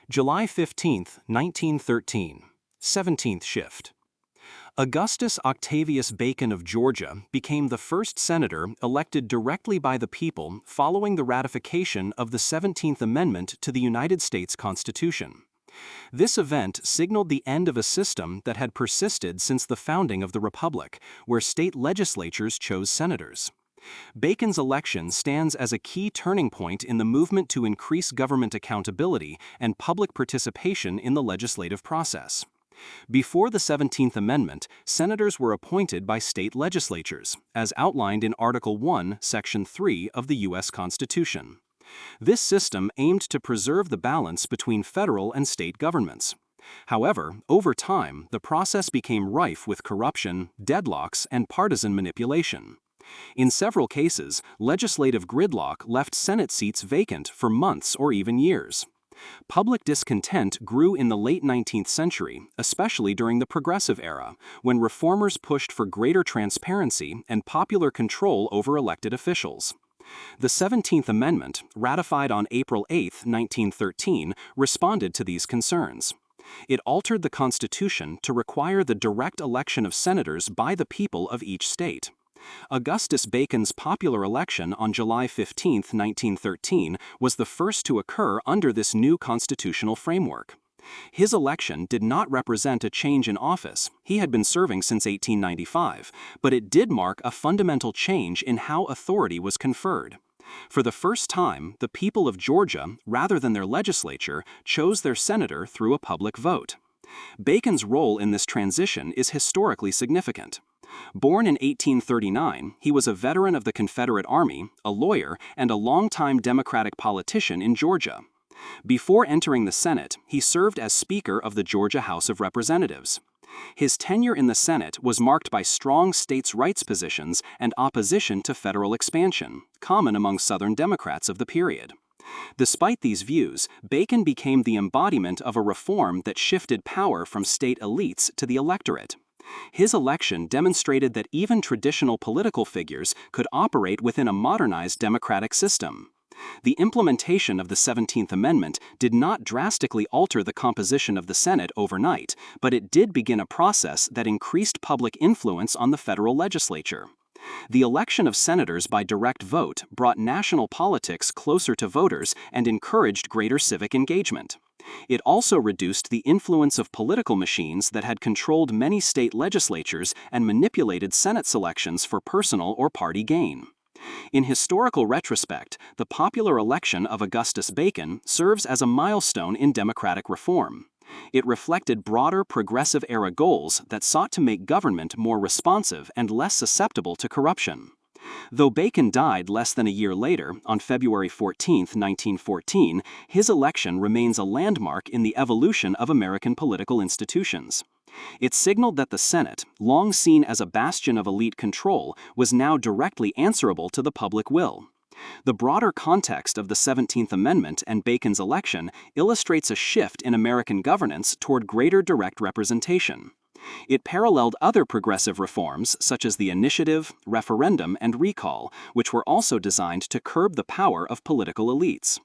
July 15, 1913. 17th shift. Augustus Octavius Bacon of Georgia became the first senator elected directly by the people following the ratification of the 17th Amendment to the United States Constitution. This event signaled the end of a system that had persisted since the founding of the Republic, where state legislatures chose senators. Bacon's election stands as a key turning point in the movement to increase government accountability and public participation in the legislative process. Before the 17th Amendment, senators were appointed by state legislatures, as outlined in Article 1, Section 3 of the U.S. Constitution. This system aimed to preserve the balance between federal and state governments. However, over time, the process became rife with corruption, deadlocks, and partisan manipulation. In several cases, legislative gridlock left Senate seats vacant for months or even years. Public discontent grew in the late 19th century, especially during the Progressive Era, when reformers pushed for greater transparency and popular control over elected officials. The 17th Amendment, ratified on April 8, 1913, responded to these concerns. It altered the Constitution to require the direct election of senators by the people of each state. Augustus Bacon's popular election on July 15, 1913, was the first to occur under this new constitutional framework. His election did not represent a change in office. He had been serving since 1895, but it did mark a fundamental change in how authority was conferred. For the first time, the people of Georgia, rather than their legislature, chose their senator through a public vote. Bacon's role in this transition is historically significant. Born in 1839, he was a veteran of the Confederate Army, a lawyer, and a longtime Democratic politician in Georgia. Before entering the Senate, he served as Speaker of the Georgia House of Representatives. His tenure in the Senate was marked by strong states' rights positions and opposition to federal expansion, common among Southern Democrats of the period. Despite these views, Bacon became the embodiment of a reform that shifted power from state elites to the electorate. His election demonstrated that even traditional political figures could operate within a modernized democratic system. The implementation of the 17th Amendment did not drastically alter the composition of the Senate overnight, but it did begin a process that increased public influence on the federal legislature. The election of senators by direct vote brought national politics closer to voters and encouraged greater civic engagement. It also reduced the influence of political machines that had controlled many state legislatures and manipulated Senate selections for personal or party gain. In historical retrospect, the popular election of Augustus Bacon serves as a milestone in democratic reform. It reflected broader progressive-era goals that sought to make government more responsive and less susceptible to corruption. Though Bacon died less than a year later, on February 14, 1914, his election remains a landmark in the evolution of American political institutions. It signaled that the Senate, long seen as a bastion of elite control, was now directly answerable to the public will. The broader context of the 17th Amendment and Bacon's election illustrates a shift in American governance toward greater direct representation. It paralleled other progressive reforms such as the initiative, referendum, and recall, which were also designed to curb the power of political elites.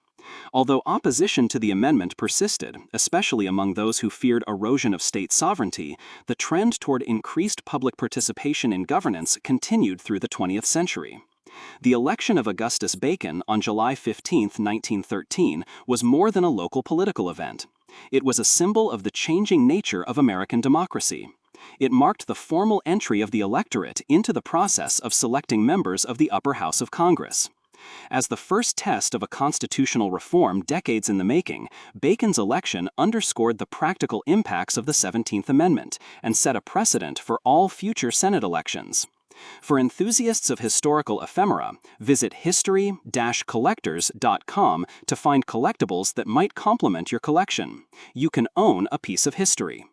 Although opposition to the amendment persisted, especially among those who feared erosion of state sovereignty, the trend toward increased public participation in governance continued through the 20th century. The election of Augustus Bacon on July 15, 1913, was more than a local political event. It was a symbol of the changing nature of American democracy. It marked the formal entry of the electorate into the process of selecting members of the upper house of Congress. As the first test of a constitutional reform decades in the making, Bacon's election underscored the practical impacts of the 17th Amendment and set a precedent for all future Senate elections. For enthusiasts of historical ephemera, visit history-collectors.com to find collectibles that might complement your collection. You can own a piece of history.